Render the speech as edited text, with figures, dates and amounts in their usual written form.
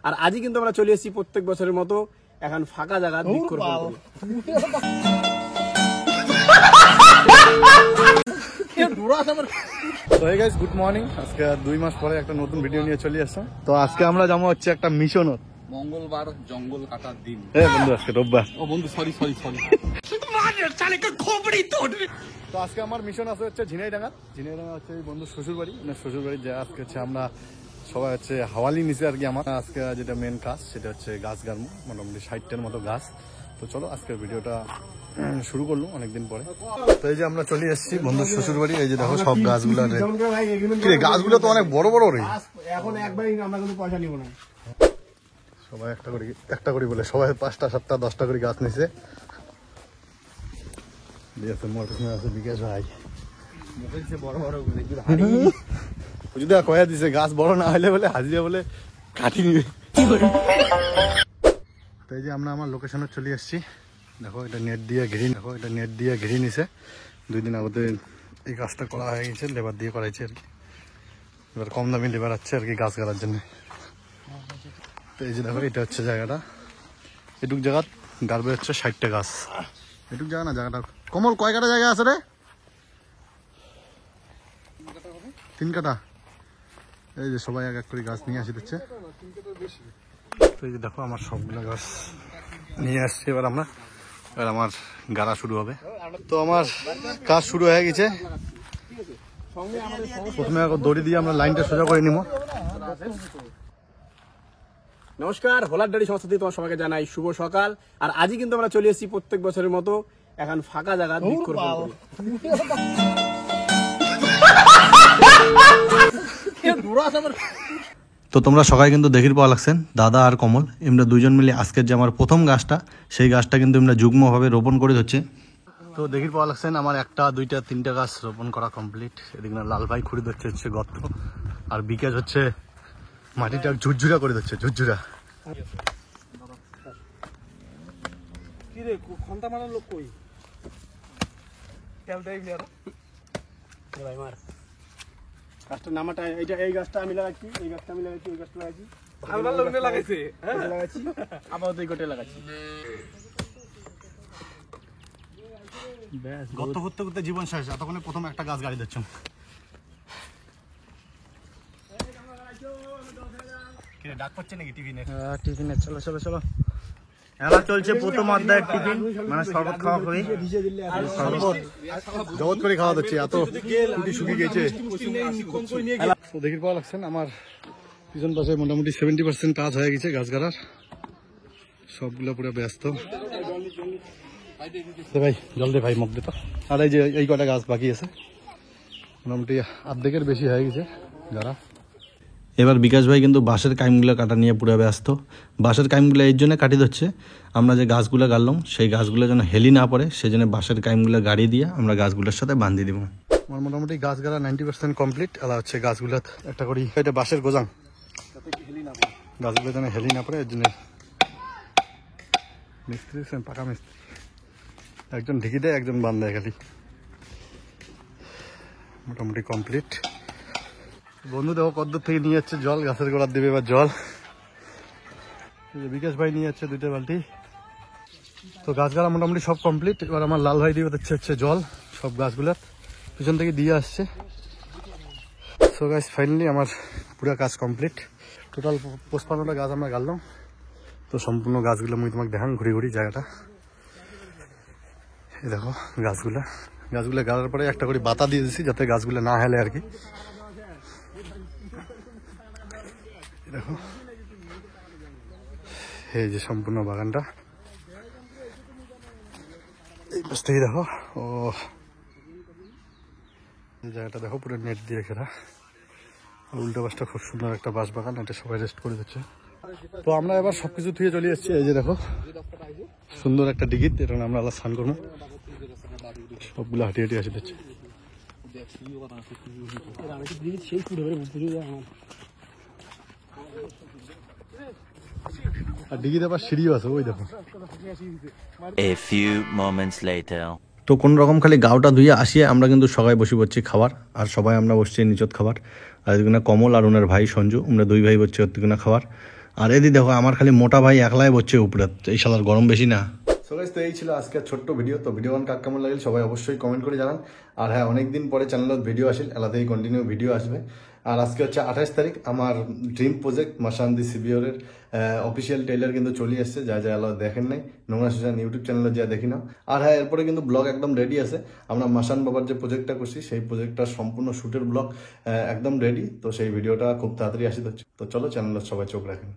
আর আজই কিন্তু আমরা চলে এসেছি প্রত্যেক বছরের মতো এখন ফাঁকা জায়গা বৃক্ষরোপণ করতে। তো হে গাইস, গুড মর্নিং। আজকে 2 মাস পরে একটা নতুন ভিডিও নিয়ে চলে আসলাম। তো আজকে আমরা যাবো হচ্ছে একটা মিশনত, মঙ্গলবার জঙ্গল কাটার দিন। বন্ধু আজকে রোববার। ও বন্ধু সরি। তো আজকে আমার মিশন আছে হচ্ছে ঝিনাইডাঙ্গা হচ্ছে এই বন্ধুর শ্বশুর বাড়ি, মানে শ্বশুর বাড়ি যা আজকে হচ্ছে আমরা সবাই হচ্ছে হাওয়ালি নিচে আর কি। আমার আজকে যেটা মেন কাজ সেটা হচ্ছে গাছ গাড়বো, মোটামুটি 60টার মতো গাছ। তো চলো আজকের ভিডিওটা শুরু করলো অনেকদিন পরে। তো এই যে আমরা চলে এসেছি বন্ধুর শ্বশুর বাড়ি। এই যে দেখো সব গাছগুলো, গাছগুলো তো অনেক বড় বড় রে। এখন একবারই আমরা কিন্তু পয়সা নিব না, সবাই একটা করে বলে সবাই 5টা 7টা 10টা করে গাছ নিছে। আছে বিকাশ ভাই যদি কয়া দিছে গাছ বড় না হলে বলে হাজিরা বলে কাটি নিবে। তো এই যে আমরা আমার লোকেশনে চলে এসেছি। দেখো এটা নেট দিয়ে ঘিরে নিছে। 2 দিন আগে এই কাজটা করা হয়ে গেছে, লেবার দিয়ে করাইছে আর কি। এবার কম দামি লেবার আছে আর কি গাছ গাড়ার জন্য। তো এই যে দেখো এটা হচ্ছে জায়গাটা, এটুক জায়গা গাড়বে হচ্ছে 60টা গাছ। এটুক জায়গা না, জায়গাটা কমল কয় কাটা জায়গা আছে রে? 3 কাটা। এই যে সবাই এক এক করে গাছ নিয়ে আসি দিচ্ছে। তো এই যে দেখো আমার সবগুলো গাছ নিয়ে আসছে। এবার আমার গাড়া শুরু হবে। তো আমার কাজ শুরু হয়ে গেছে। প্রথমে দড়ি দিয়ে আমরা লাইনটা সোজা করে নিব। নমস্কার, হোলার ডাড়ি সংস্থা থেকে তোমার সবাইকে জানাই শুভ সকাল। আর আজই কিন্তু আমরা চলে এসেছি প্রত্যেক বছরের মতো এখন ফাঁকা জায়গা বৃক্ষরোপণ করতে। তো তোমরা সবাই কিন্তু দেখির পাওয়া লাগছেন, দাদা আর কমল এমরা 2জন মিলে আজকের যে আমার প্রথম গাছটা, সেই গাছটা কিন্তু এমরা যুগ্মভাবে রোপণ করে হচ্ছে। তো দেখির পাওয়া লাগছেন আমার 1টা 2টা 3টা গাছ রোপণ করা কমপ্লিট। এদিকে লাল ভাই খুঁড়ে হচ্ছে গর্ত, আর বিকাশ হচ্ছে মাটিটা ঝুরঝুরা করে দিচ্ছে, ঝুরঝুরা। কি রে খন্তা মারার লোক কই? তেল দেই আর ভাই মার গাছটা নামাটা এইটা, এই গাছটা আমি লাগাচ্ছি, এই গাছটা আমি লাগাচ্ছি, এই গাছটা লাগাচ্ছি, ভালো ভালো লোকে লাগাইছে, হ্যাঁ লাগাচ্ছি, আবার দুই গোটে লাগাচ্ছি। ব্যাস গর্ত করতে করতে জীবন শেষ, এতক্ষণে প্রথম একটা গাছ গাড়ি দিচ্ছ। ডাক পাচ্ছে নাকি টিফিনে? টিফিনে চলো চলো চলো। এলা চলছে প্রথম অধ্যায়ের টিফিন, মানে শরবত খাওয়া করি। জগৎ করে খাওয়া হচ্ছে, এত কুটি শুকিয়ে গেছে। তো দেখির পাওয়া লাগছেন আমার পিছন পাশে মোটামুটি 70% কাজ হয়ে গেছে গাছ গাড়ার। সবগুলো পুরো ব্যস্ত। ভাই জল দে ভাই, মুখ দে তো। আর এই যে এই কটা গাছ বাকি আছে, মোটামুটি অর্ধেকের বেশি হয়ে গেছে গাড়া। এবার বিকাশ ভাই কিন্তু বাঁশের কাইমগুলো কাটা নিয়ে পুরো ব্যস্ত। বাঁশের কাইমগুলো এই জন্য কাটি দিচ্ছে, আমরা যে গাছগুলো গাড়লাম সেই গাছগুলো যেন হেলি না পড়ে, সেই জন্য বাঁশের কাইমগুলো গাড়ি দিয়ে আমরা গাছগুলোর সাথে বাঁধি দিব। আমার মোটামুটি গাছ গাড়া 90% কমপ্লিট। আর হচ্ছে গাছগুলো একটা করি, এটা বাঁশের গোজাং, গাছগুলো যেন হেলি না পড়ে এর জন্য মিস্ত্রি, পাকা মিস্ত্রি, একজন ঢেকে দেয় একজন বাঁধ দেয় খালি। মোটামুটি কমপ্লিট। বন্ধু দেখো কদ্দূর থেকে নিয়ে যাচ্ছে জল, গাছের গোড়ার দেবে এবার জল। বিকাশ ভাই নিয়ে যাচ্ছে 2টা বালতি। তো গাছ গাড়া মোটামুটি সব কমপ্লিট। এবার আমার লাল ভাই দিয়ে হচ্ছে জল সব গাছগুলার পিছন থেকে দিয়ে আসছে। সো গাইস ফাইনালি আমার পুরো কাজ কমপ্লিট। টোটাল 55টা গাছ আমরা গাড়লাম। তো সম্পূর্ণ গাছগুলো মুই তোমাকে দেখান ঘুরি ঘুরি জায়গাটা। এই দেখো গাছগুলো গাড়ার পরে একটা করে বাতা দিয়ে দিচ্ছি যাতে গাছগুলো না হেলে আর কি। দেখো এই যে সম্পূর্ণ বাগানটা, এই পাশ থেকে দেখো। ও এই জায়গাটা দেখো পুরো নেট দিয়ে ঘেরা। উল্টো পাশটা খুব সুন্দর একটা বাঁশ বাগান, এটা সবাই রেস্ট করে দিচ্ছে। তো আমরা এবার সবকিছু থেকে চলে এসেছি। এই যে দেখো সুন্দর একটা ডিগিট, এটা আমরা আলাদা স্নান করবো। সবগুলো হাঁটি হাঁটি আসে দিচ্ছে। আর ডিগিতে আবার সিঁড়িও আছে, ওই দেখো। A few moments later. তো কোন রকম খালি গাওটা ধুয়ে আসিয়ে আমরা কিন্তু সবাই বসে পড়ছি খাবার। আর সবাই আমরা বসছি নিচত খাবার। আর এদিকে কমল আর ওনার ভাই সঞ্জু, আমরা 2 ভাই বসছি ওদিকে খাবার। আর এদি দেখো আমার খালি মোটা ভাই একলাই বসছে উপরে, এই শালার গরম বেশি না। সো গাইস, তো এই ছিল আজকের ছোট্ট ভিডিও। তো ভিডিও কার কেমন লাগলো সবাই অবশ্যই কমেন্ট করে জানান। আর হ্যাঁ, অনেকদিন পরে চ্যানেলত ভিডিও আসিল, এলাতেই কন্টিনিউ ভিডিও আসবে। আর আজকে হচ্ছে 28 তারিখ, আমার ড্রিম প্রজেক্ট মাসান্দি সিবিওরের অফিসিয়াল ট্রেলার কিন্তু চলে আসছে। যা যা এলা দেখেন নাই, নোংরা সুশান ইউটিউব চ্যানেলে যা দেখি না। আর হ্যাঁ, এরপরে কিন্তু ব্লগ একদম রেডি আছে। আমরা মাসান বাবার যে প্রজেক্টটা করছি, সেই প্রজেক্টটার সম্পূর্ণ শ্যুটের ব্লগ একদম রেডি। তো সেই ভিডিওটা খুব তাড়াতাড়ি আসি। তো চলো, চ্যানেলের সবাই চোখ রাখেন।